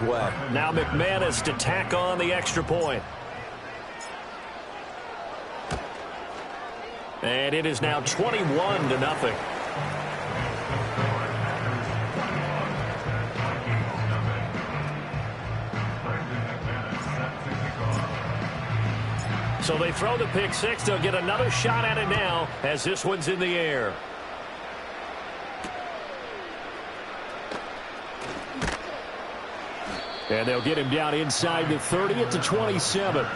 way. Now McManus to tack on the extra point. And it is now 21-0. So they throw the pick six. They'll get another shot at it now as this one's in the air. And they'll get him down inside the 30 at the 27.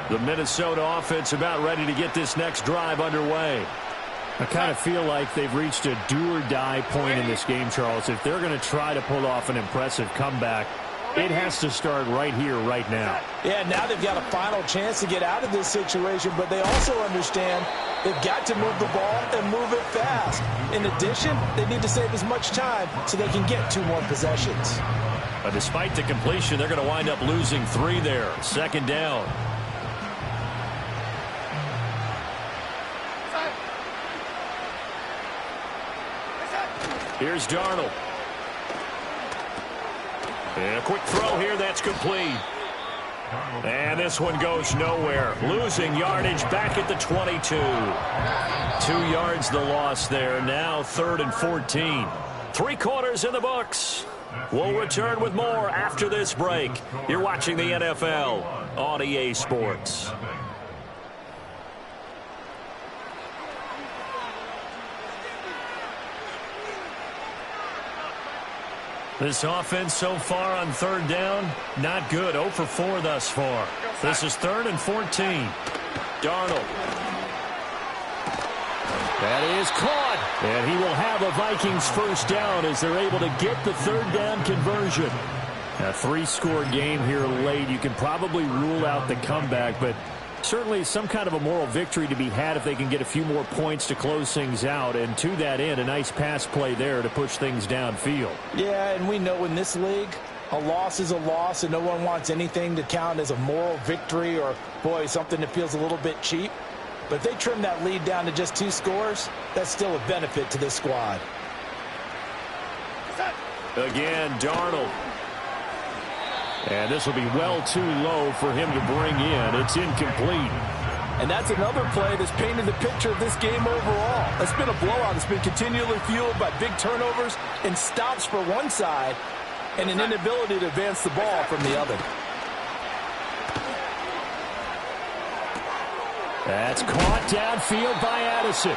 The Minnesota offense about ready to get this next drive underway. I kind of feel like they've reached a do-or-die point in this game, Charles. If they're going to try to pull off an impressive comeback, it has to start right here, right now. Yeah, now they've got a final chance to get out of this situation, but they also understand they've got to move the ball and move it fast. In addition, they need to save as much time so they can get 2 more possessions. But despite the completion, they're going to wind up losing 3 there. Second down. Here's Darnold. And a quick throw here, that's complete. And this one goes nowhere. Losing yardage back at the 22. 2 yards the loss there. Now 3rd and 14. 3 quarters in the books. We'll return with more after this break. You're watching the NFL on EA Sports. This offense so far on 3rd down, not good. 0 for 4 thus far. This is 3rd and 14. Darnold. That is caught. And he will have a Vikings first down as they're able to get the 3rd down conversion. A 3-score game here late. You can probably rule out the comeback, but certainly some kind of a moral victory to be had if they can get a few more points to close things out. And to that end, a nice pass play there to push things downfield. Yeah, and we know in this league, a loss is a loss, and no one wants anything to count as a moral victory or, boy, something that feels a little bit cheap. But if they trim that lead down to just 2 scores, that's still a benefit to this squad. Again, Darnold. And this will be well too low for him to bring in. It's incomplete. And that's another play that's painted the picture of this game overall. It's been a blowout. It's been continually fueled by big turnovers and stops for one side and an inability to advance the ball from the other. That's caught downfield by Addison.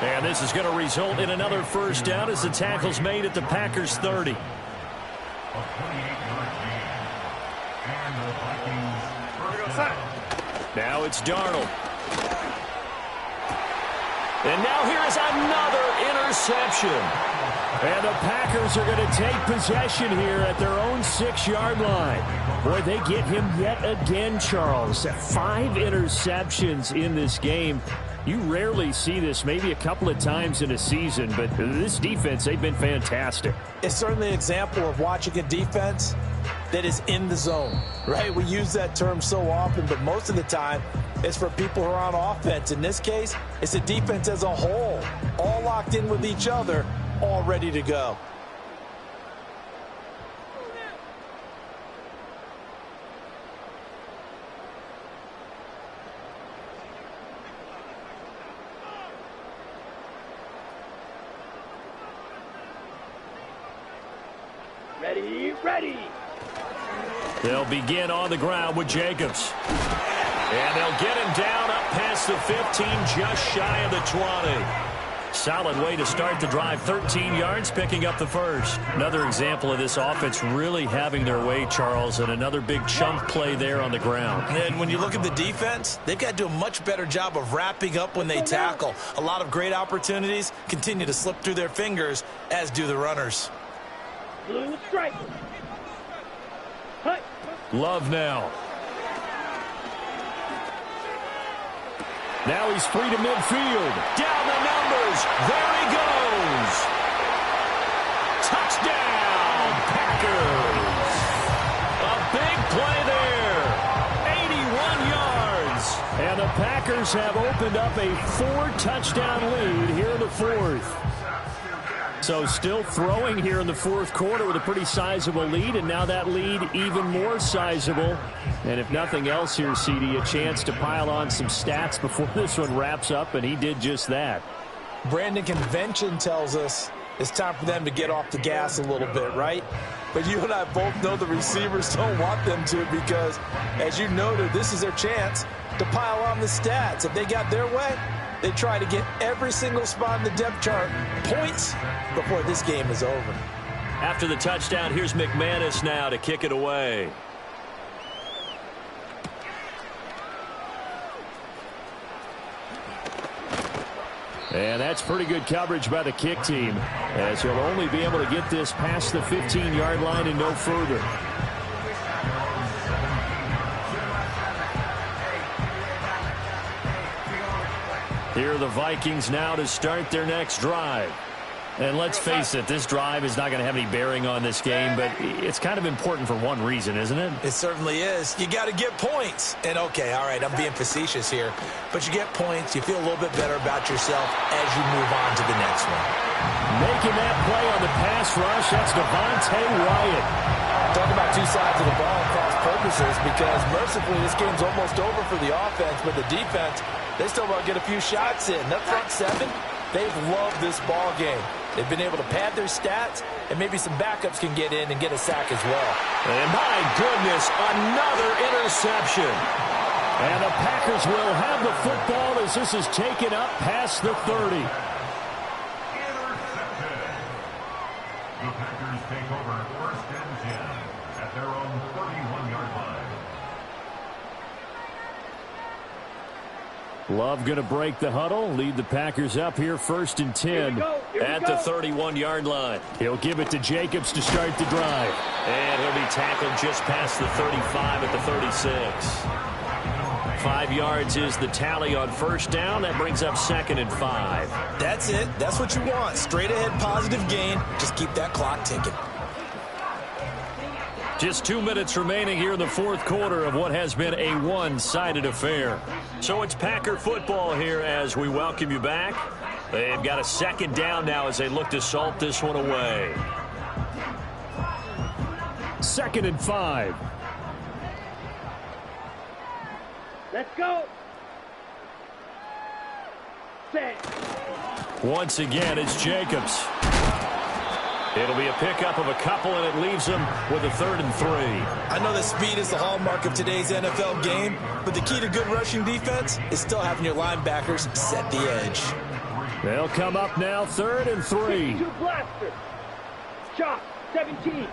And this is going to result in another first down as the tackle's made at the Packers' 30. Now it's Darnold. And now here is another interception. And the Packers are going to take possession here at their own 6-yard line. Boy, they get him yet again, Charles. 5 interceptions in this game. You rarely see this, maybe a couple of times in a season, but this defense, they've been fantastic. It's certainly an example of watching a defense that is in the zone, right? We use that term so often, but most of the time, it's for people who are on offense. In this case, it's a defense as a whole, all locked in with each other, all ready to go. Ready. They'll begin on the ground with Jacobs. And they'll get him down up past the 15, just shy of the 20. Solid way to start the drive. 13 yards, picking up the first. Another example of this offense really having their way, Charles, and another big chunk play there on the ground. And when you look at the defense, they've got to do a much better job of wrapping up when they tackle. A lot of great opportunities continue to slip through their fingers, as do the runners. Blue strike. Love now. Now he's free to midfield. Down the numbers. There he goes. Touchdown, Packers. A big play there. 81 yards. And the Packers have opened up a 4-touchdown lead here in the 4th. So still throwing here in the fourth quarter with a pretty sizable lead, and now that lead even more sizable. And if nothing else here, CD, a chance to pile on some stats before this one wraps up, and he did just that. Brandon, convention tells us it's time for them to get off the gas a little bit, right? But you and I both know the receivers don't want them to because, as you noted, this is their chance to pile on the stats. If they got their way, they try to get every single spot in the depth chart points before this game is over. After the touchdown, here's McManus now to kick it away. And that's pretty good coverage by the kick team, as he'll only be able to get this past the 15-yard line and no further. Here are the Vikings now to start their next drive. And let's face it, this drive is not going to have any bearing on this game, but it's kind of important for one reason, isn't it? It certainly is. You got to get points. And, okay, all right, I'm being facetious here. But you get points, you feel a little bit better about yourself as you move on to the next one. Making that play on the pass rush, that's Devontae Wyatt. Talk about two sides of the ball and cross purposes, because mercifully this game's almost over for the offense, but the defense, they still want to get a few shots in. That front seven, they've loved this ball game. They've been able to pad their stats, and maybe some backups can get in and get a sack as well. And my goodness, another interception. And the Packers will have the football as this is taken up past the 30. The Packers take over first and 10 at their own 31-yard line. Love going to break the huddle, lead the Packers up here first and 10 at the 31-yard line. He'll give it to Jacobs to start the drive. And he'll be tackled just past the 35 at the 36. 5 yards is the tally on first down. That brings up 2nd and 5. That's it. That's what you want. Straight ahead positive gain. Just keep that clock ticking. Just 2 minutes remaining here in the fourth quarter of what has been a one-sided affair. So it's Packer football here as we welcome you back. They've got a second down now as they look to salt this one away. 2nd and 5. Let's go. Set. Once again, it's Jacobs. It'll be a pickup of a couple, and it leaves them with a 3rd and 3. I know that speed is the hallmark of today's NFL game, but the key to good rushing defense is still having your linebackers set the edge. They'll come up now, 3rd and 3. 2 blaster. Chop. 17.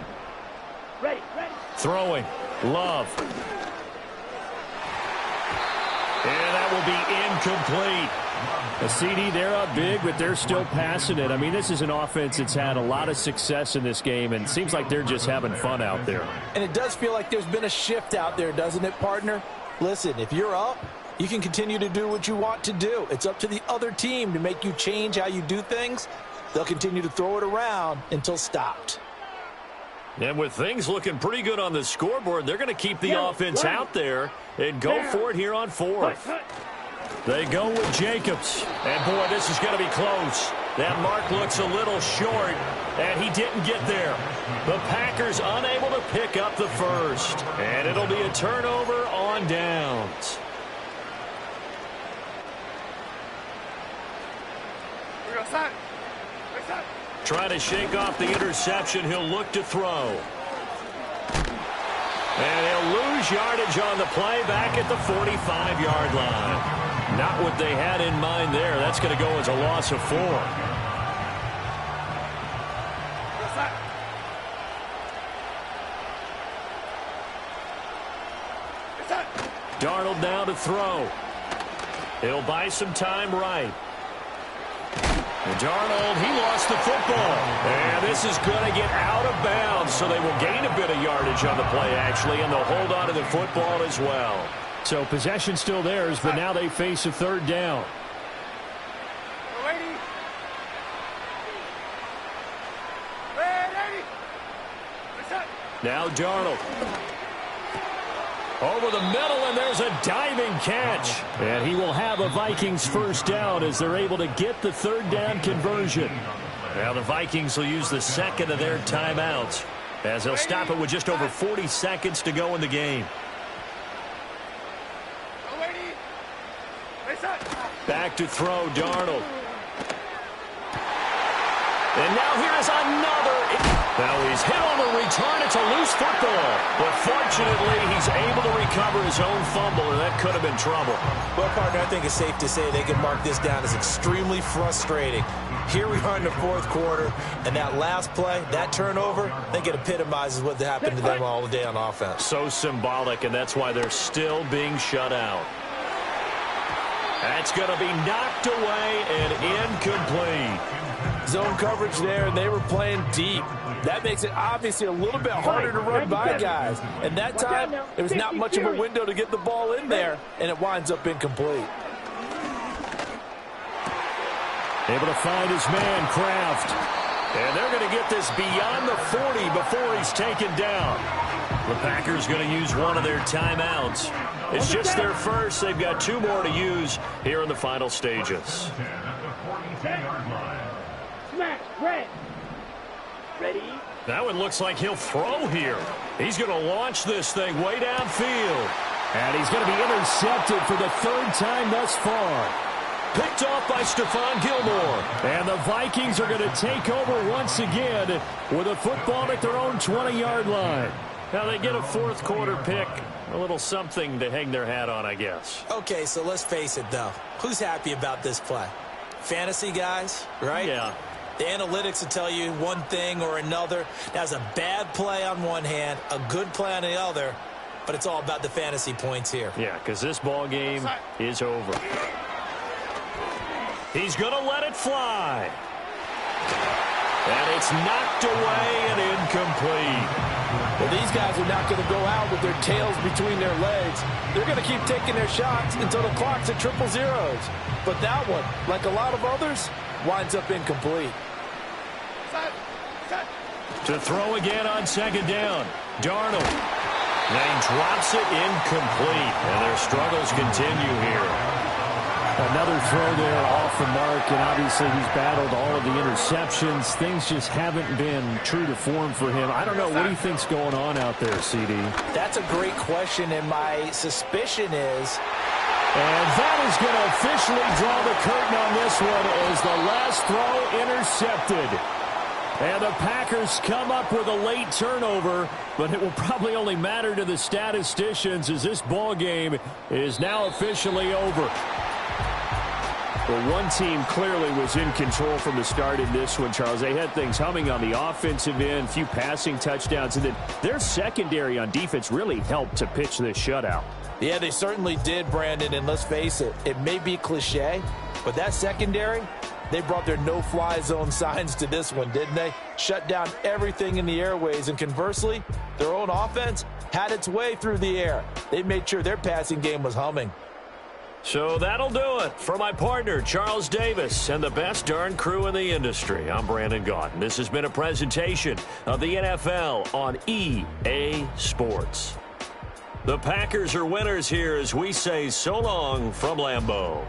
Ready. Throwing. Love. And that will be incomplete. A CD, they're up big, but they're still passing it. I mean, this is an offense that's had a lot of success in this game, and it seems like they're just having fun out there. And it does feel like there's been a shift out there, doesn't it, partner? Listen, if you're up, you can continue to do what you want to do. It's up to the other team to make you change how you do things. They'll continue to throw it around until stopped. And with things looking pretty good on the scoreboard, they're going to keep the offense out there and go for it here on 4th. They go with Jacobs. And, boy, this is going to be close. That mark looks a little short, and he didn't get there. The Packers unable to pick up the first. And it'll be a turnover on downs. Trying to shake off the interception. He'll look to throw. And he'll lose yardage on the play back at the 45-yard line. Not what they had in mind there. That's going to go as a loss of 4. Darnold now to throw. He'll buy some time right. And Darnold, he lost the football. And this is going to get out of bounds, so they will gain a bit of yardage on the play, actually, and they'll hold on to the football as well. So possession still theirs, but now they face a 3rd down. Now Darnold. Over the middle, and there's a diving catch. And he will have a Vikings first down as they're able to get the 3rd down conversion. Now the Vikings will use the second of their timeouts as they'll stop it with just over 40 seconds to go in the game. Back to throw, Darnold. And now here is another. Now he's hit on the return. It's a loose football. But fortunately, he's able to recover his own fumble, or that could have been trouble. Well, partner, I think it's safe to say they can mark this down as extremely frustrating. Here we are in the fourth quarter, and that last play, that turnover, I think it epitomizes what happened to them all day on offense. So symbolic, and that's why they're still being shut out. That's going to be knocked away and incomplete. Zone coverage there, and they were playing deep. That makes it obviously a little bit harder to run by guys. And that time, there was not much of a window to get the ball in there, and it winds up incomplete. Able to find his man, Kraft. And they're going to get this beyond the 40 before he's taken down. The Packers going to use one of their timeouts. It's just their first. They've got 2 more to use here in the final stages. Smash, red. Ready? That one looks like he'll throw here. He's going to launch this thing way downfield. And he's going to be intercepted for the 3rd time thus far. Picked off by Stephon Gilmore. And the Vikings are going to take over once again with a football at their own 20-yard line. Now they get a fourth quarter pick. A little something to hang their hat on, I guess. Okay, so let's face it, though. Who's happy about this play? Fantasy guys, right? Yeah. The analytics will tell you one thing or another. That's a bad play on one hand, a good play on the other, but it's all about the fantasy points here. Yeah, because this ball game is over. He's going to let it fly. And it's knocked away and incomplete. Well, these guys are not going to go out with their tails between their legs. They're going to keep taking their shots until the clock's at 000. But that one, like a lot of others, winds up incomplete. To throw again on 2nd down. Darnold. And he drops it incomplete. And their struggles continue here. Another throw there off the mark, and obviously he's battled all of the interceptions. Things just haven't been true to form for him. I don't know. What do you think's going on out there, CD? That's a great question, and my suspicion is... And that is going to officially draw the curtain on this one as the last throw intercepted. And the Packers come up with a late turnover, but it will probably only matter to the statisticians as this ball game is now officially over. Well, one team clearly was in control from the start in this one, Charles. They had things humming on the offensive end, a few passing touchdowns, and then their secondary on defense really helped to pitch this shutout. Yeah, they certainly did, Brandon, and let's face it, it may be cliche, but that secondary, they brought their no-fly zone signs to this one, didn't they? Shut down everything in the airways, and conversely, their own offense had its way through the air. They made sure their passing game was humming. So that'll do it for my partner, Charles Davis, and the best darn crew in the industry. I'm Brandon Gaudin. This has been a presentation of the NFL on EA Sports. The Packers are winners here as we say so long from Lambeau.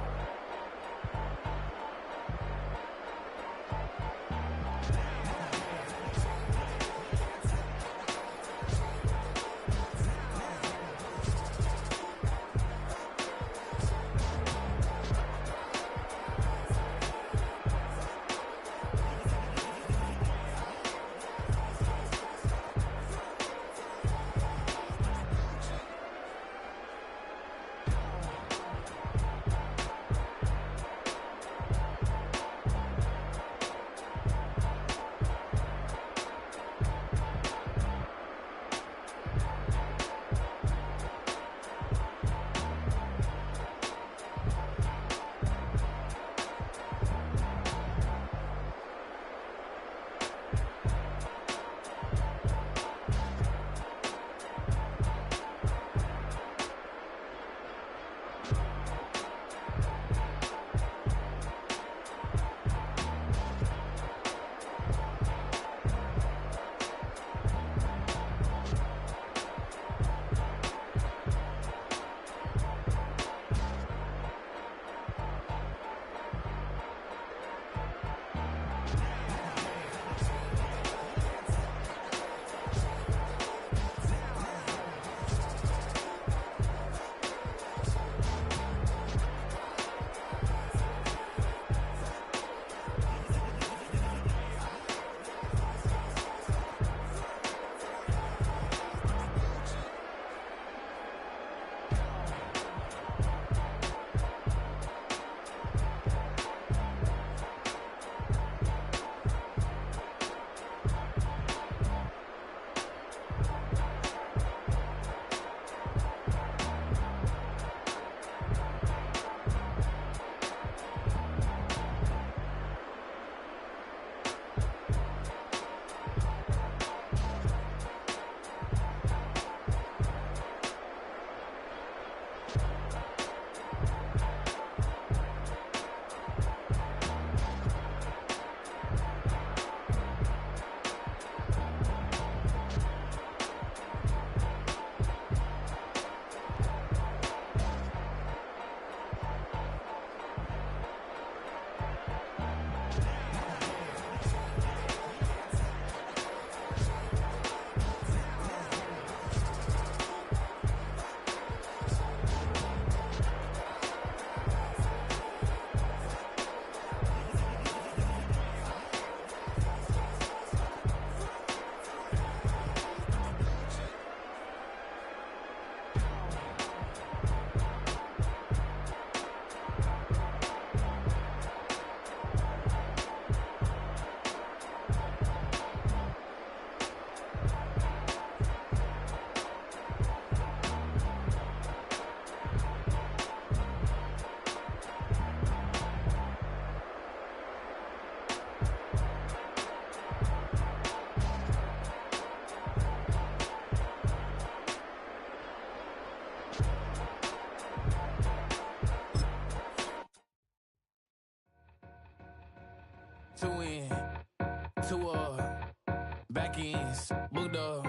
Back ends, booked up.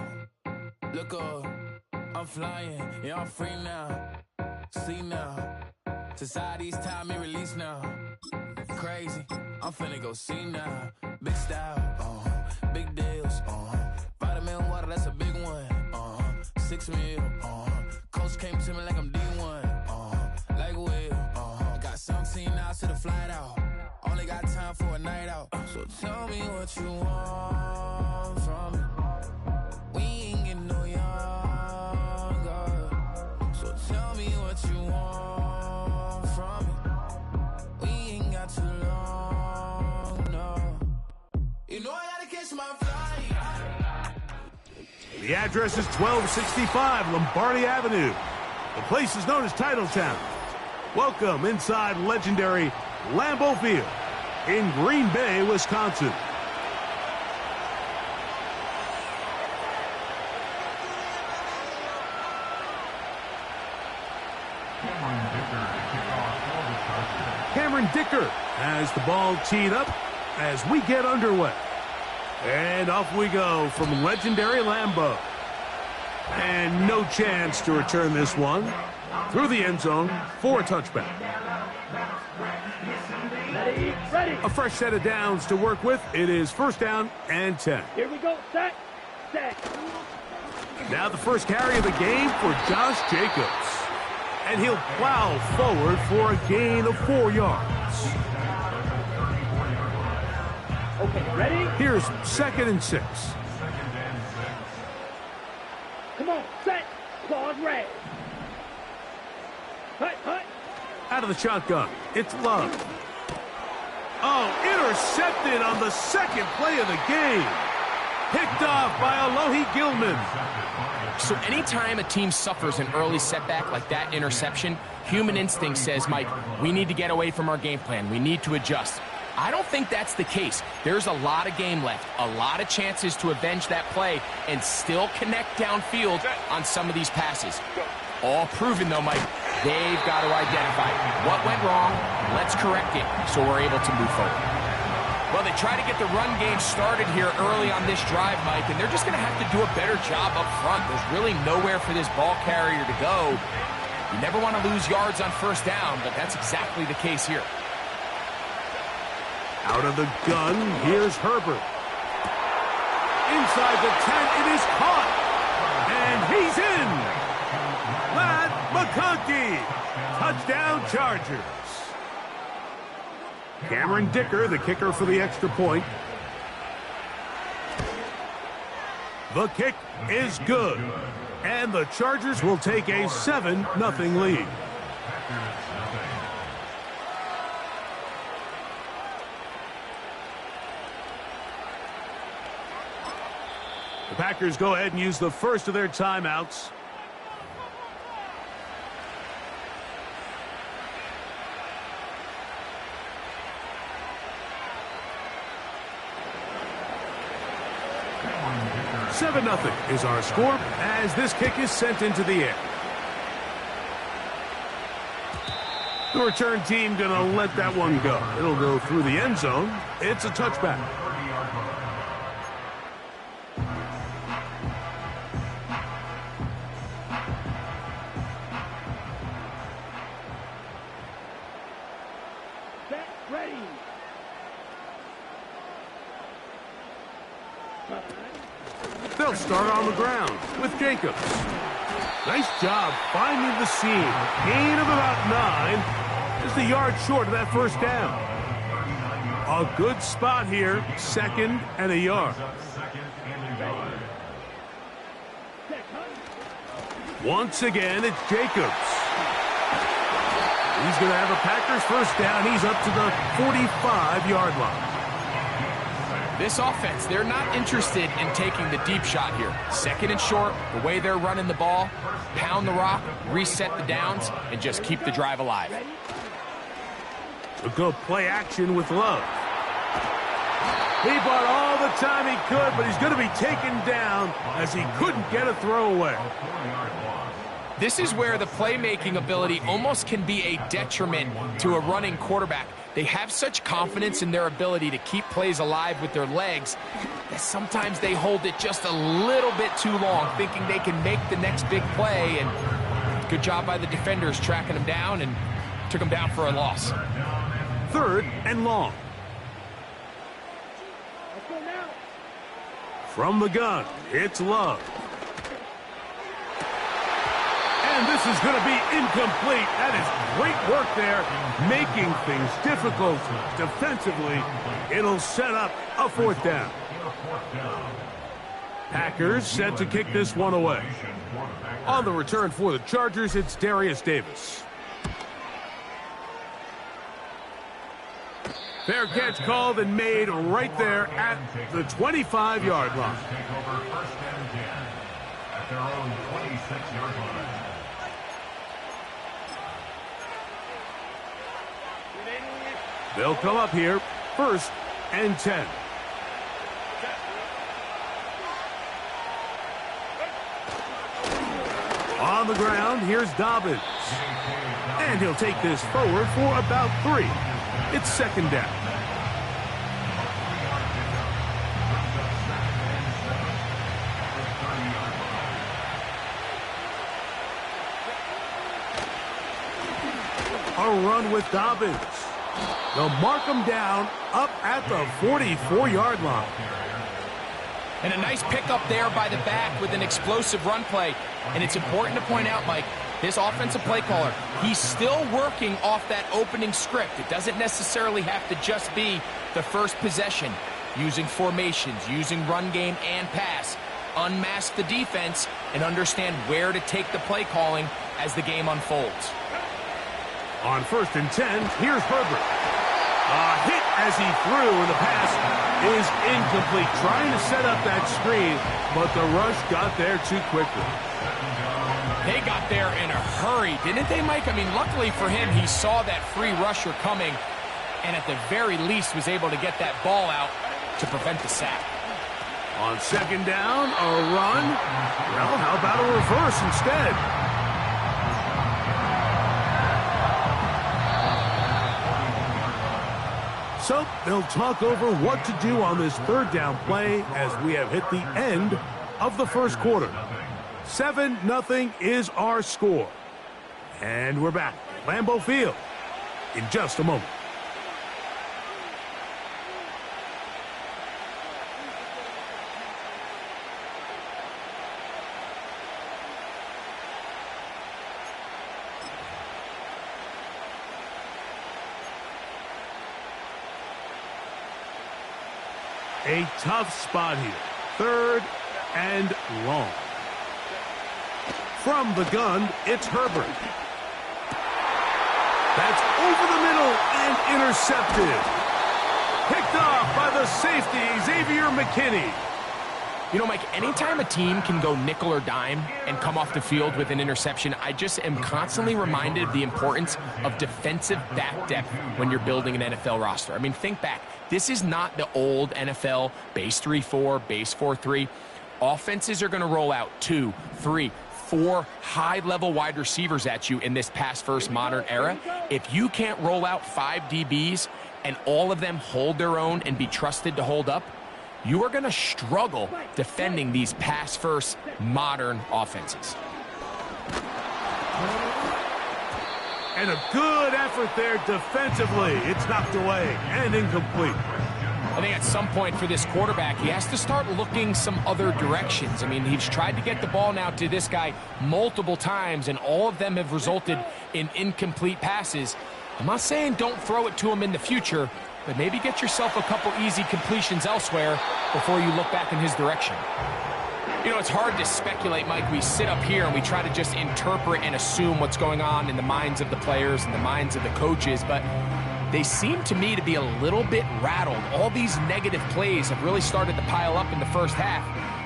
Look up, I'm flying, yeah, I'm free now. See now, society's time me release now. Crazy, I'm finna go see now. Big style, big deals, vitamin water, that's a big one. 6 mil, coach came to me like I'm D1, like Will. Got 17 hours to the flight out. Only got time for a night out. So tell me what you want from me. We ain't getting no younger. So tell me what you want from me. We ain't got too long, no. You know I gotta catch my flight. The address is 1265 Lombardi Avenue. The place is known as Titletown. Welcome inside legendary Lambeau Field in Green Bay, Wisconsin. Cameron Dicker has the ball teed up as we get underway. And off we go from legendary Lambeau. And no chance to return this one through the end zone for a touchback. Ready. A fresh set of downs to work with. It is first down and 10. Here we go. Set. Now the first carry of the game for Josh Jacobs. And he'll plow forward for a gain of 4 yards. Okay, ready? Here's 2nd and 6. Come on, set. Claws red. Hut. Out of the shotgun, it's Love. Oh, intercepted on the second play of the game. Picked off by Alohi Gilman. So anytime a team suffers an early setback like that interception, human instinct says, Mike, we need to get away from our game plan. We need to adjust. I don't think that's the case. There's a lot of game left, a lot of chances to avenge that play and still connect downfield on some of these passes. All proven, though, Mike, they've got to identify what went wrong, let's correct it so we're able to move forward. Well, they try to get the run game started here early on this drive, Mike, and they're just going to have to do a better job up front. There's really nowhere for this ball carrier to go. You never want to lose yards on first down, but that's exactly the case here. Out of the gun, here's Herbert. Inside the 10, it is caught. And he's in. Ladd McConkey. Touchdown Chargers. Cameron Dicker, the kicker for the extra point. The kick is good. And the Chargers will take a 7-0 lead. The Packers go ahead and use the first of their timeouts. $7-0 is our score as this kick is sent into the air. The return team going to let that one go. It'll go through the end zone. It's a touchback. Set. Ready. They'll start on the ground with Jacobs. Nice job finding the seam. Gain of about 9. Just a yard short of that first down. A good spot here. 2nd and a yard. Once again, it's Jacobs. He's going to have a Packers first down. He's up to the 45-yard line. This offense, they're not interested in taking the deep shot here. 2nd and short, the way they're running the ball, pound the rock, reset the downs, and just keep the drive alive. A good play action with Love. He bought all the time he could, but he's going to be taken down as he couldn't get a throwaway. This is where the playmaking ability almost can be a detriment to a running quarterback. They have such confidence in their ability to keep plays alive with their legs that sometimes they hold it just a little bit too long, thinking they can make the next big play. And good job by the defenders tracking them down and took them down for a loss. 3rd and long. Let's go now. From the gun, it's Love. And this is going to be incomplete. That is great work there, making things difficult defensively. It'll set up a 4th down. Packers set to kick this one away. On the return for the Chargers, it's Darius Davis. Fair catch called and made right there at the 25-yard line. At their own 26-yard line. They'll come up here, 1st and 10. On the ground, here's Dobbins. And he'll take this forward for about 3. It's 2nd down. A run with Dobbins. They'll mark him down up at the 44-yard line. And a nice pickup there by the back with an explosive run play. And it's important to point out, Mike, this offensive play caller, he's still working off that opening script. It doesn't necessarily have to just be the first possession. Using formations, using run game and pass. Unmask the defense and understand where to take the play calling as the game unfolds. On 1st and 10, here's Herbert. A hit as he threw, and the pass is incomplete. Trying to set up that screen, but the rush got there too quickly. They got there in a hurry, didn't they, Mike? I mean, luckily for him, he saw that free rusher coming, and at the very least was able to get that ball out to prevent the sack. On 2nd down, a run. Well, how about a reverse instead? So they'll talk over what to do on this 3rd down play as we have hit the end of the 1st quarter. 7-0 is our score. And we're back at Lambeau Field in just a moment. A tough spot here. 3rd and long. From the gun, it's Herbert. That's over the middle and intercepted. Picked off by the safety, Xavier McKinney. You know, Mike, anytime a team can go nickel or dime and come off the field with an interception, I just am constantly reminded of the importance of defensive back depth when you're building an NFL roster. I mean, think back. This is not the old NFL base 3-4, base 4-3. Offenses are going to roll out 2, 3, 4 high-level wide receivers at you in this pass-first modern era. If you can't roll out 5 DBs and all of them hold their own and be trusted to hold up, you are going to struggle defending these pass-first modern offenses. And a good effort there defensively. It's knocked away and incomplete. I think at some point for this quarterback, he has to start looking some other directions. I mean, he's tried to get the ball now to this guy multiple times, and all of them have resulted in incomplete passes. I'm not saying don't throw it to him in the future, but maybe get yourself a couple easy completions elsewhere before you look back in his direction. You know, it's hard to speculate, Mike. We sit up here and we try to just interpret and assume what's going on in the minds of the players and the minds of the coaches, but they seem to me to be a little bit rattled. All these negative plays have really started to pile up in the first half.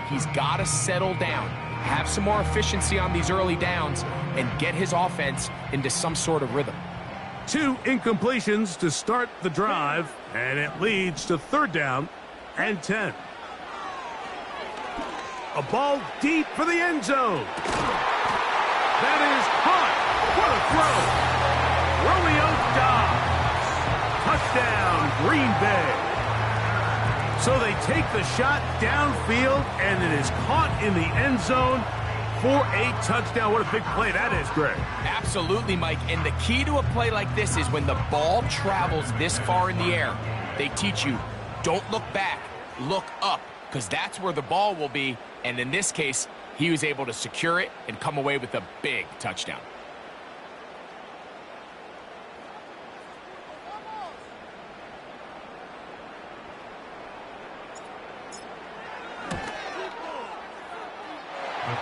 He's got to settle down, have some more efficiency on these early downs, and get his offense into some sort of rhythm. 2 incompletions to start the drive, and it leads to 3rd down and 10. A ball deep for the end zone. That is caught. What a throw. Romeo Doubs. Touchdown, Green Bay. So they take the shot downfield, and it is caught in the end zone for a touchdown. What a big play that is, Greg. Absolutely, Mike. And the key to a play like this is when the ball travels this far in the air, they teach you, don't look back, look up, because that's where the ball will be. And in this case, he was able to secure it and come away with a big touchdown.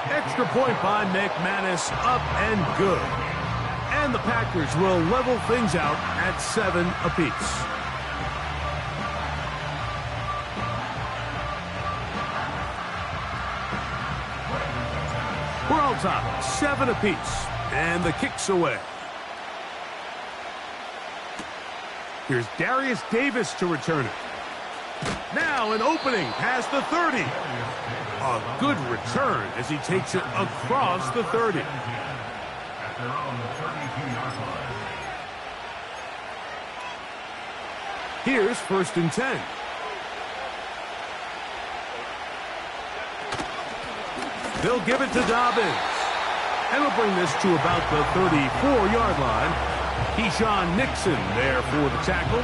Extra point by McManus, up and good. And the Packers will level things out at 7 apiece. We're all top, 7 apiece, and the kick's away. Here's Darius Davis to return it. Now an opening past the 30. A good return as he takes it across the 30. At their own 32-yard line. Here's 1st and 10. They'll give it to Dobbins. And we'll bring this to about the 34-yard line. Keyshawn Nixon there for the tackle.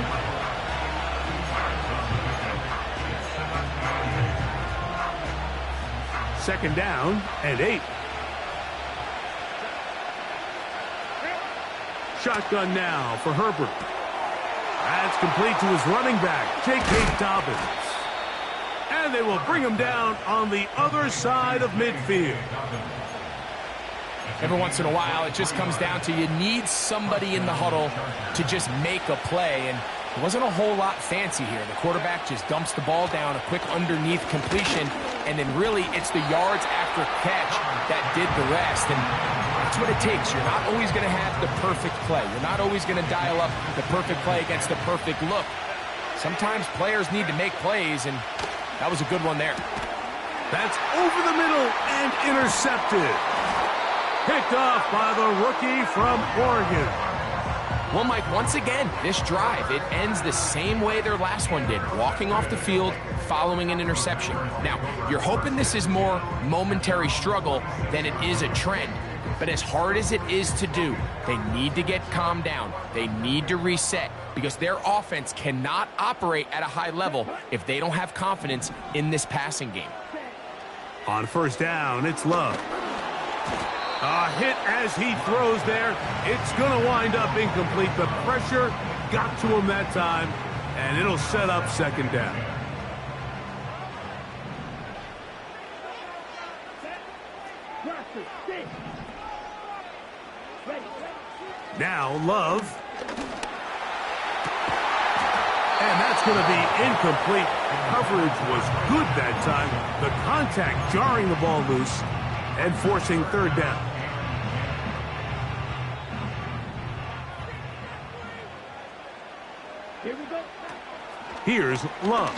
Second down and 8. Shotgun now for Herbert. That's complete to his running back, J.K. Dobbins. And they will bring him down on the other side of midfield. Every once in a while, it just comes down to you need somebody in the huddle to just make a play. And it wasn't a whole lot fancy here. The quarterback just dumps the ball down, a quick underneath completion, and then really it's the yards after catch that did the rest. And that's what it takes. You're not always going to have the perfect play. You're not always going to dial up the perfect play against the perfect look. Sometimes players need to make plays, and that was a good one there. That's over the middle and intercepted. Picked off by the rookie from Oregon. Well, Mike, once again, this drive, it ends the same way their last one did, walking off the field, following an interception. Now, you're hoping this is more momentary struggle than it is a trend. But as hard as it is to do, they need to get calmed down. They need to reset because their offense cannot operate at a high level if they don't have confidence in this passing game. On 1st down, it's Love. A hit as he throws there. It's going to wind up incomplete. The pressure got to him that time, and it'll set up 2nd down. Now Love. And that's going to be incomplete. Coverage was good that time. The contact jarring the ball loose and forcing 3rd down. Here we go. Here's Love.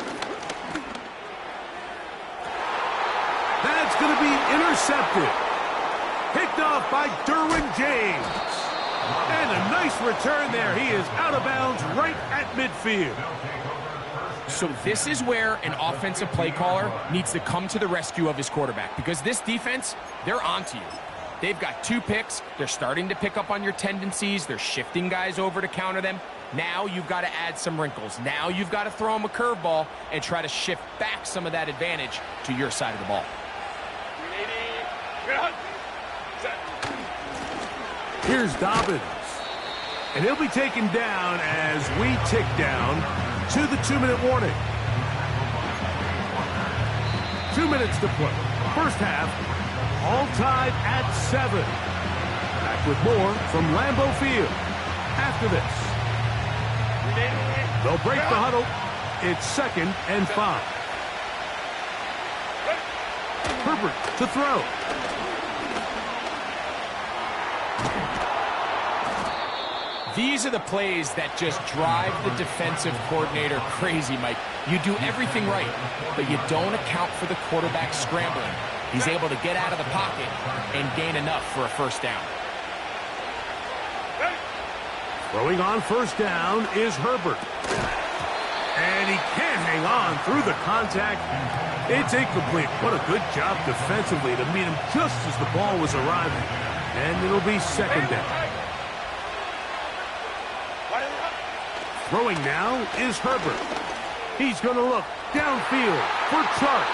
That's going to be intercepted. Picked off by Derwin James. And a nice return there. He is out of bounds right at midfield. So this is where an offensive play caller needs to come to the rescue of his quarterback because this defense, they're onto you. They've got 2 picks. They're starting to pick up on your tendencies. They're shifting guys over to counter them. Now you've got to add some wrinkles. Now you've got to throw them a curveball and try to shift back some of that advantage to your side of the ball. Here's Dobbins. And he'll be taken down as we tick down to the 2-minute warning. 2 minutes to play. 1st half, all tied at 7. Back with more from Lambeau Field after this. They'll break the huddle. It's 2nd and 5. Herbert to throw. These are the plays that just drive the defensive coordinator crazy, Mike. You do everything right, but you don't account for the quarterback scrambling. He's able to get out of the pocket and gain enough for a first down. Throwing on first down is Herbert. And he can't hang on through the contact. It's incomplete. What a good job defensively to meet him just as the ball was arriving. And it'll be second down. Throwing now is Herbert. He's going to look downfield for Chark.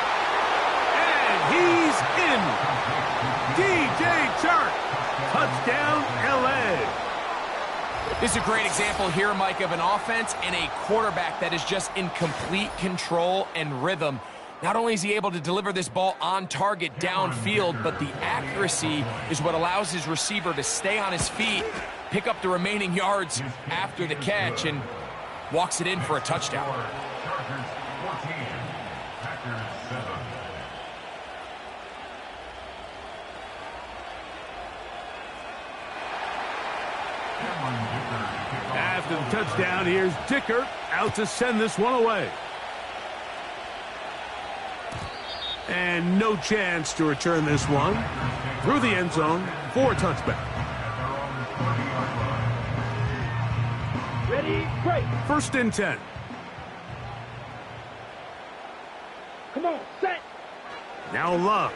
And he's in. DJ Chark. Touchdown, L.A. This is a great example here, Mike, of an offense and a quarterback that is just in complete control and rhythm. Not only is he able to deliver this ball on target downfield, but the accuracy is what allows his receiver to stay on his feet, pick up the remaining yards after the catch, and walks it in for a touchdown. Chargers 14, Packers 7. After the touchdown, here's Dicker out to send this one away. And no chance to return this one through the end zone for a touchback. Ready, break. First and 10. Come on, set. Now Love.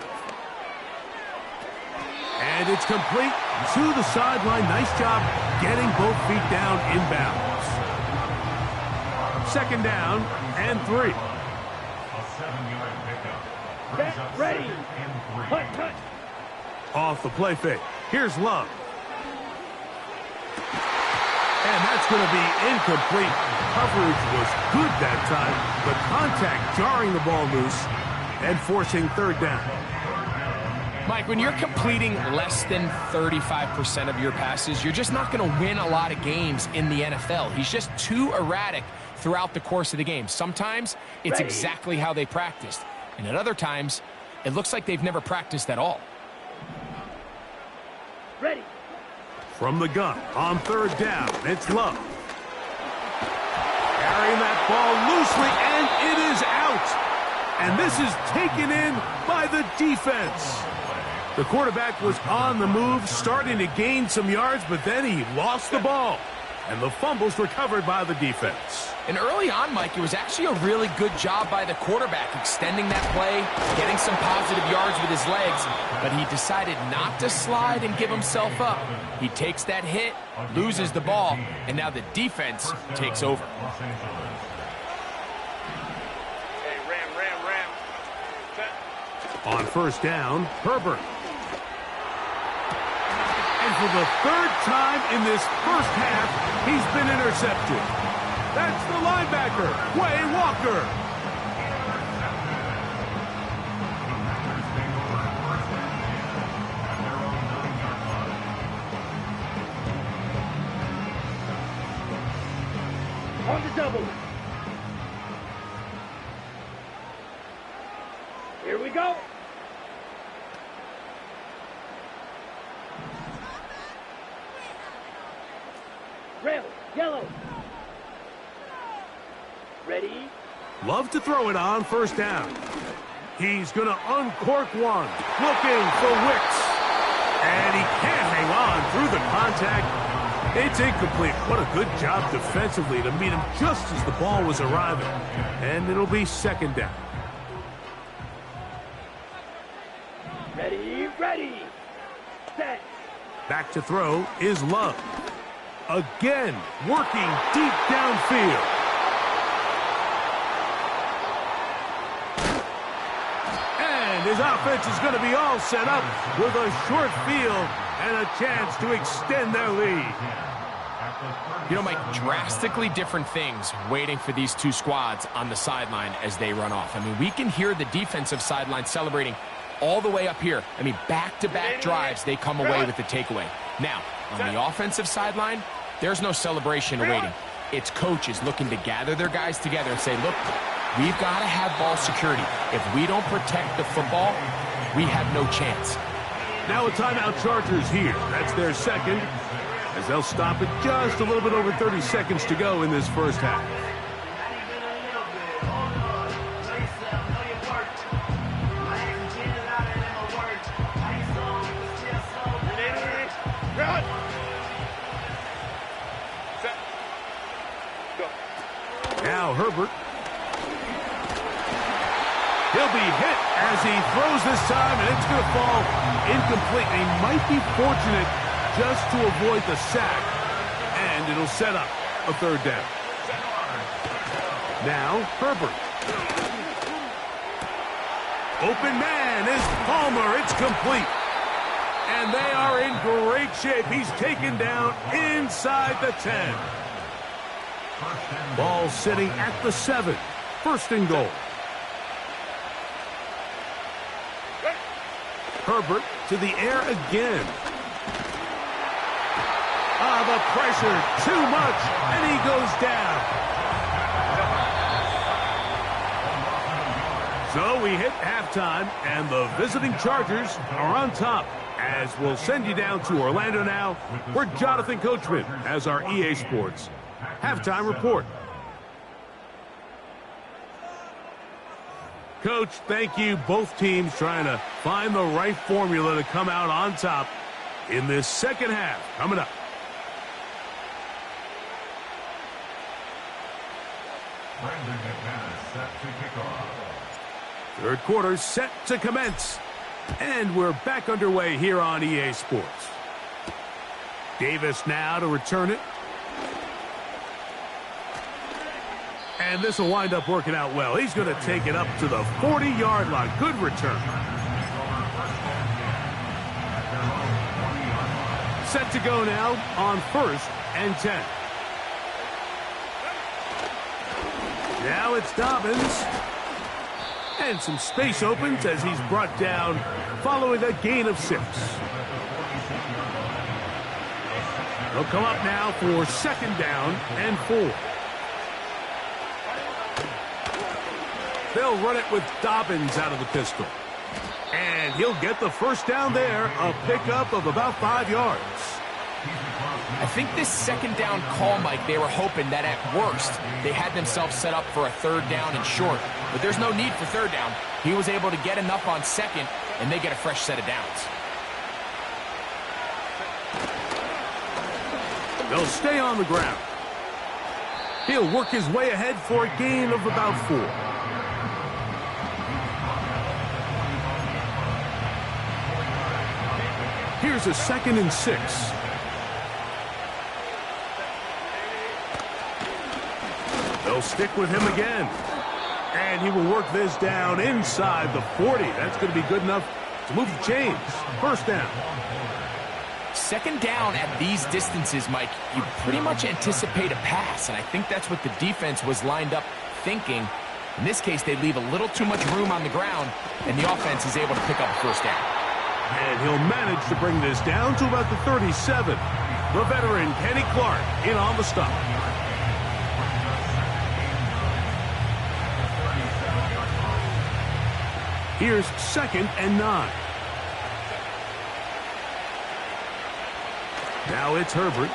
And it's complete to the sideline. Nice job getting both feet down inbounds. Second down and 3. A 7-yard pickup. Set, ready. Cut. Off the play fake. Here's Love. And that's going to be incomplete. Coverage was good that time, but contact jarring the ball loose and forcing third down. Mike, when you're completing less than 35% of your passes, you're just not going to win a lot of games in the NFL. He's just too erratic throughout the course of the game. Sometimes it's exactly how they practiced, and at other times, it looks like they've never practiced at all. Ready. From the gun on third down, it's Love. Carrying that ball loosely, and it is out. And this is taken in by the defense. The quarterback was on the move, starting to gain some yards, but then he lost the ball. And the fumble's recovered by the defense. And early on, Mike, it was actually a really good job by the quarterback, extending that play, getting some positive yards with his legs, but he decided not to slide and give himself up. He takes that hit, loses the ball, and now the defense takes over. Hey, ram. Set. On first down, Herbert. And for the third time in this first half, he's been intercepted. That's the linebacker, Quay Walker. On the double. Here we go. Red, yellow. Ready. Love to throw it on first down. He's going to uncork one. Looking for Wicks. And he can't hang on through the contact. It's incomplete. What a good job defensively to meet him just as the ball was arriving. And it'll be second down. Ready. Set. Back to throw is Love. Again, working deep downfield. And his offense is going to be all set up with a short field and a chance to extend their lead. You know, Mike, drastically different things waiting for these two squads on the sideline as they run off. I mean, we can hear the defensive sideline celebrating all the way up here. I mean, back-to-back drives, they come away with the takeaway. Now, on the offensive sideline, there's no celebration awaiting. It's coaches looking to gather their guys together and say, look, we've got to have ball security. If we don't protect the football, we have no chance. Now a timeout, Chargers here. That's their second, as they'll stop it just a little bit over 30 seconds to go in this first half. He'll be hit as he throws this time, and it's going to fall incomplete. And he might be fortunate just to avoid the sack, and it'll set up a third down. Now, Herbert. Open man is Palmer. It's complete. And they are in great shape. He's taken down inside the 10. Ball sitting at the 7. First and goal. Herbert to the air again. The pressure, too much, and he goes down. So we hit halftime, and the visiting Chargers are on top, as we'll send you down to Orlando now, where Jonathan Coachman has our EA Sports halftime report. Coach, thank you. Both teams trying to find the right formula to come out on top in this second half. Coming up. Brandon McManus set to kick off. Third quarter set to commence. And we're back underway here on EA Sports. Davis now to return it. And this will wind up working out well. He's going to take it up to the 40-yard line. Good return. Set to go now on 1st and 10. Now it's Dobbins. And some space opens as he's brought down following a gain of 6. They'll come up now for 2nd down and 4. They'll run it with Dobbins out of the pistol. And he'll get the first down there, a pickup of about 5 yards. I think this 2nd down call, Mike, they were hoping that at worst they had themselves set up for a 3rd down and short. But there's no need for 3rd down. He was able to get enough on 2nd, and they get a fresh set of downs. They'll stay on the ground. He'll work his way ahead for a gain of about 4. Here's a 2nd and 6. They'll stick with him again. And he will work this down inside the 40. That's going to be good enough to move the chains. First down. 2nd down at these distances, Mike, you pretty much anticipate a pass, and I think that's what the defense was lined up thinking. In this case, they leave a little too much room on the ground, and the offense is able to pick up a first down. And he'll manage to bring this down to about the 37. The veteran, Kenny Clark, in on the stop. Here's 2nd and 9. Now it's Herbert.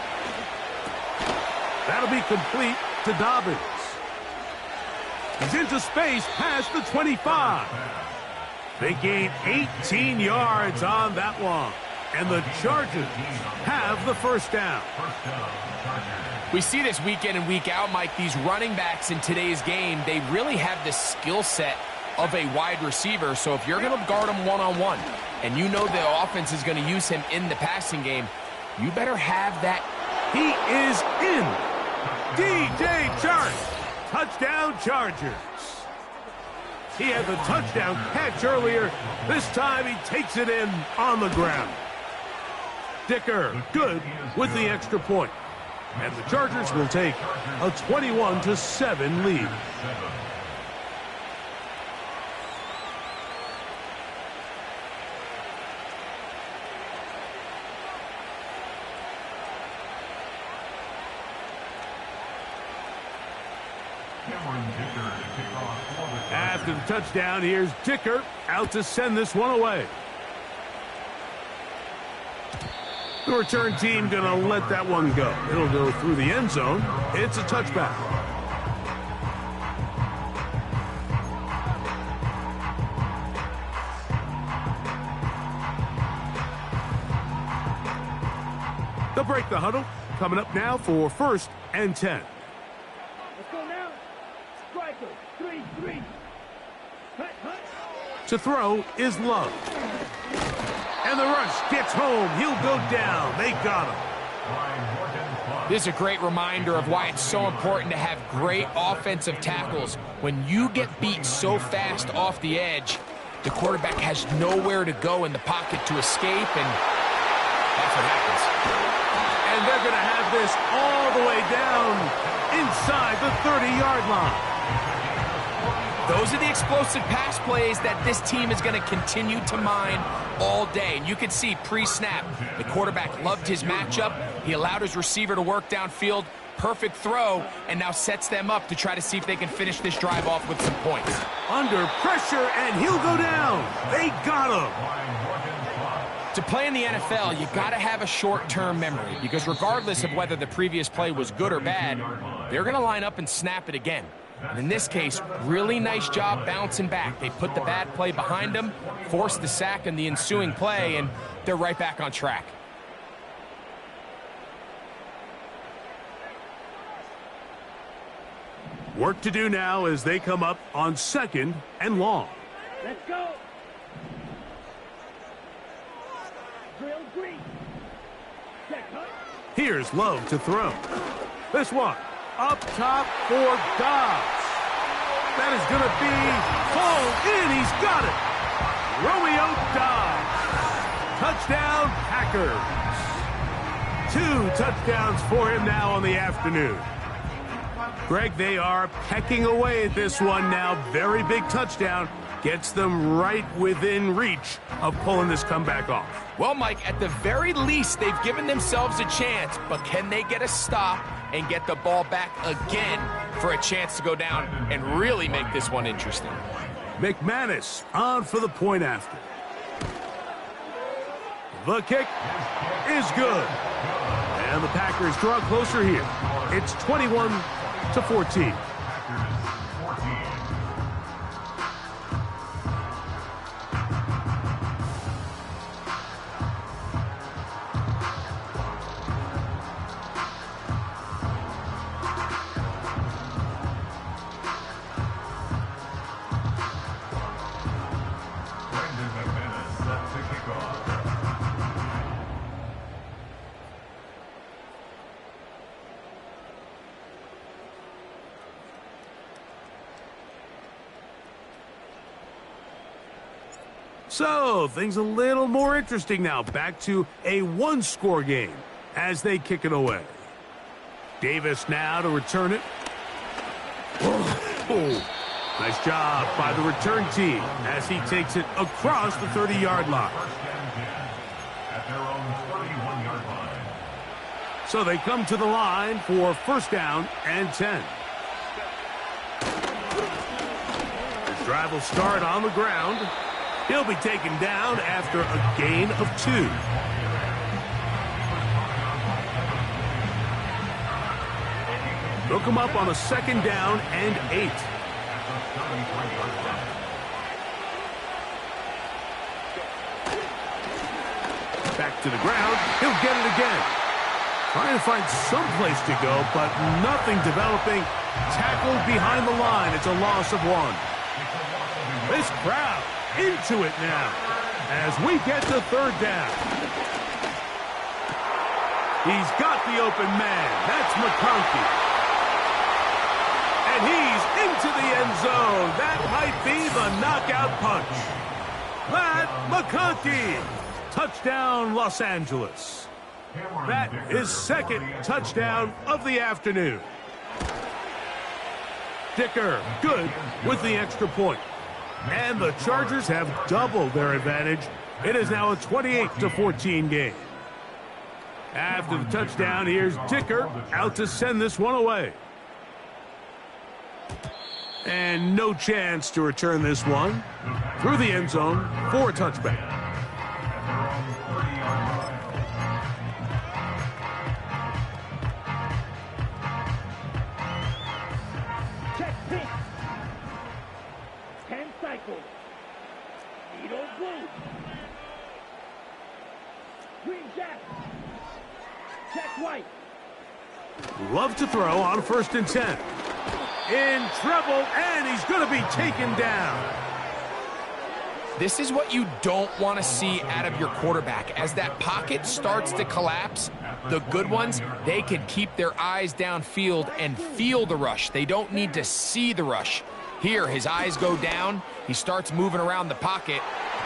That'll be complete to Dobbins. He's into space past the 25. They gain 18 yards on that one. And the Chargers have the first down. We see this week in and week out, Mike. These running backs in today's game, they really have the skill set of a wide receiver. So if you're going to guard him one-on-one and you know the offense is going to use him in the passing game, you better have that. He is in. DJ Chark. Touchdown Chargers. He had the touchdown catch earlier. This time he takes it in on the ground. Dicker good with the extra point. And the Chargers will take a 21-7 lead. After the touchdown, here's Dicker out to send this one away. The return team going to let that one go. It'll go through the end zone. It's a touchback. They'll break the huddle. Coming up now for 1st and 10. Let's go now. Striker, 3-3. Hut, hut. To throw is Love. And the rush gets home. He'll go down. They got him. This is a great reminder of why it's so important to have great offensive tackles. When you get beat so fast off the edge, the quarterback has nowhere to go in the pocket to escape, and that's what happens. And they're going to have this all the way down inside the 30-yard line. Those are the explosive pass plays that this team is going to continue to mine all day. And you can see pre-snap, the quarterback loved his matchup. He allowed his receiver to work downfield. Perfect throw, and now sets them up to try to see if they can finish this drive off with some points. Under pressure, and he'll go down. They got him. To play in the NFL, you got to have a short-term memory, because regardless of whether the previous play was good or bad, they're going to line up and snap it again. And in this case, really nice job bouncing back. They put the bad play behind them, forced the sack in the ensuing play, and they're right back on track. Work to do now as they come up on 2nd and long. Let's go. Drill green. Check, huh? Here's Love to throw. This one up top for Dobbs. That is going to be pulled in. He's got it. Romeo Dobbs. Touchdown, Packers. 2 touchdowns for him now on the afternoon. Greg, they are pecking away at this one now. Very big touchdown. Gets them right within reach of pulling this comeback off. Well, Mike, at the very least, they've given themselves a chance, but can they get a stop and get the ball back again for a chance to go down and really make this one interesting? McManus on for the point after. The kick is good. And the Packers draw closer here. It's 21-14. So, things a little more interesting now. Back to a one-score game as they kick it away. Davis now to return it. Oh, nice job by the return team as he takes it across the 30-yard line. At their own 31-yard line. So they come to the line for 1st down and 10. This drive will start on the ground. He'll be taken down after a gain of 2. They'll come up on a 2nd down and 8. Back to the ground. He'll get it again. Trying to find some place to go, but nothing developing. Tackled behind the line. It's a loss of 1. This crowd into it now as we get to 3rd down. He's got the open man. That's McConkey. And he's into the end zone. That might be the knockout punch. Matt McConkey. Touchdown, Los Angeles. That is 2nd touchdown of the afternoon. Dicker, good with the extra point. And the Chargers have doubled their advantage. It is now a 28-14 game. After the touchdown, here's Dicker out to send this one away. And no chance to return this one through the end zone for a touchback. Check pitch. 10 cycles. Needle blue. Green jack. Check white. Love to throw on 1st and 10. In trouble, and he's going to be taken down. This is what you don't want to see out of your quarterback. As that pocket starts to collapse, the good ones, they can keep their eyes downfield and feel the rush. They don't need to see the rush. Here, his eyes go down. He starts moving around the pocket.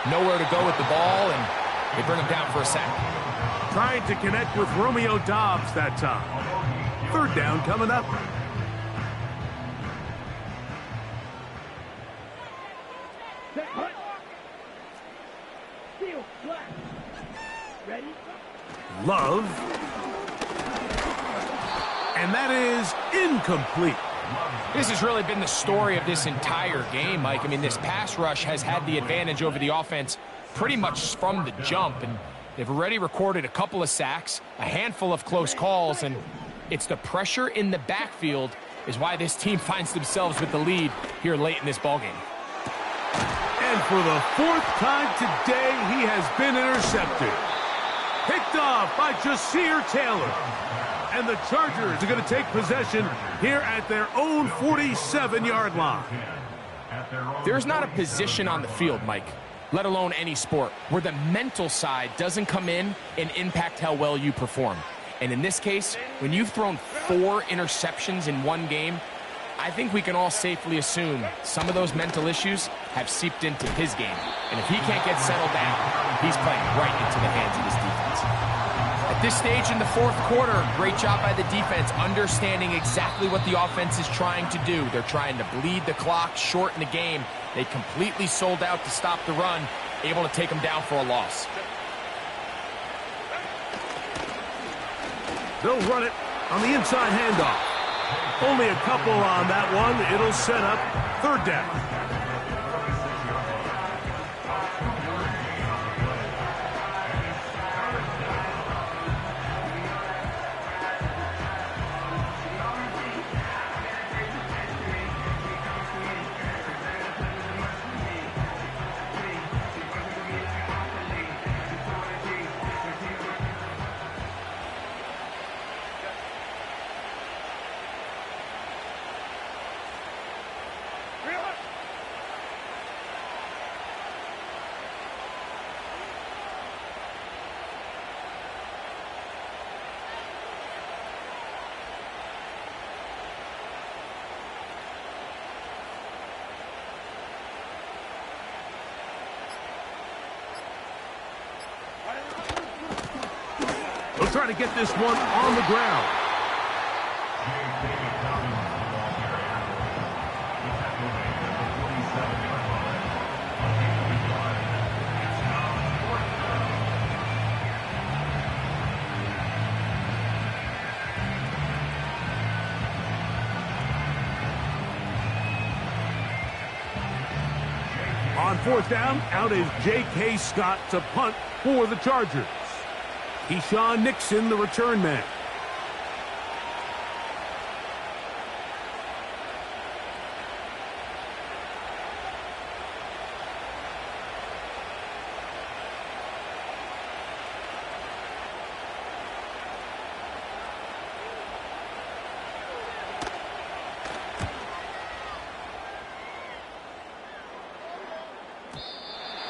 Nowhere to go with the ball, and they bring him down for a sack. Trying to connect with Romeo Doubs that time. Third down coming up. Set, hut. Steal, flat. Ready? Love. And that is incomplete. This has really been the story of this entire game, Mike. I mean, this pass rush has had the advantage over the offense pretty much from the jump, and they've already recorded a couple of sacks, a handful of close calls, and it's the pressure in the backfield is why this team finds themselves with the lead here late in this ballgame. And for the fourth time today, he has been intercepted. Picked off by Jasir Taylor. And the Chargers are going to take possession here at their own 47-yard line. There's not a position on the field, Mike, let alone any sport, where the mental side doesn't come in and impact how well you perform. And in this case, when you've thrown 4 interceptions in one game, I think we can all safely assume some of those mental issues have seeped into his game. And if he can't get settled down, he's playing right into the hands of his defense. At this stage in the fourth quarter, great job by the defense, understanding exactly what the offense is trying to do. They're trying to bleed the clock, shorten the game. They completely sold out to stop the run, able to take them down for a loss. They'll run it on the inside handoff. Only a couple on that one. It'll set up third down. They'll try to get this one on the ground. On fourth down, out is J.K. Scott to punt for the Chargers. Keyshawn Nixon, the return man.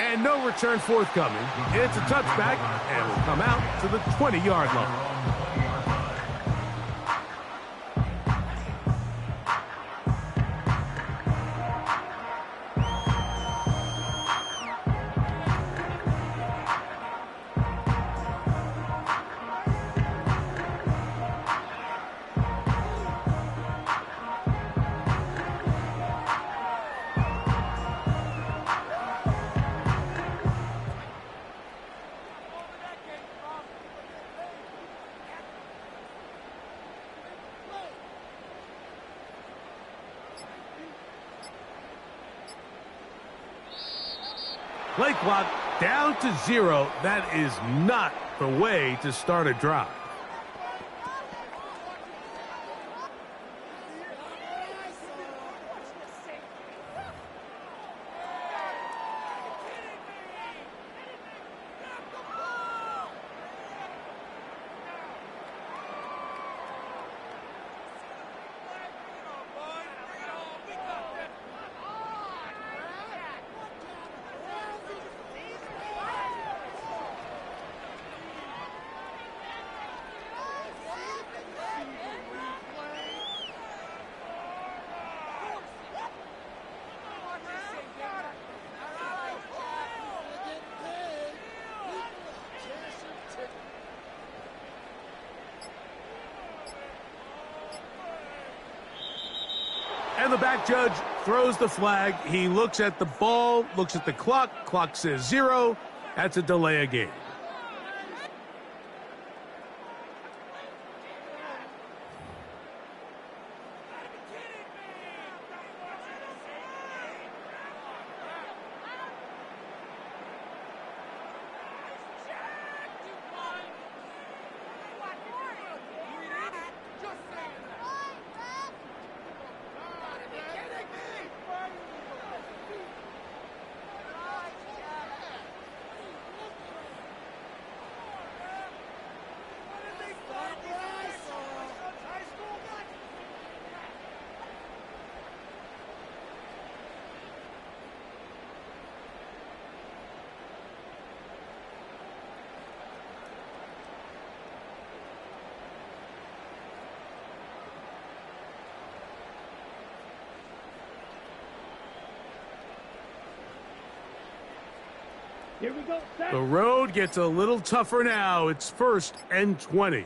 And no return forthcoming. It's a touchback and will come out to the 20-yard line. Play clock down to 0. That is not the way to start a drive. the back judge throws the flag. He looks at the ball, looks at the clock. Clock says 0. That's a delay of game. Here we go. Set. The road gets a little tougher now. It's 1st and 20.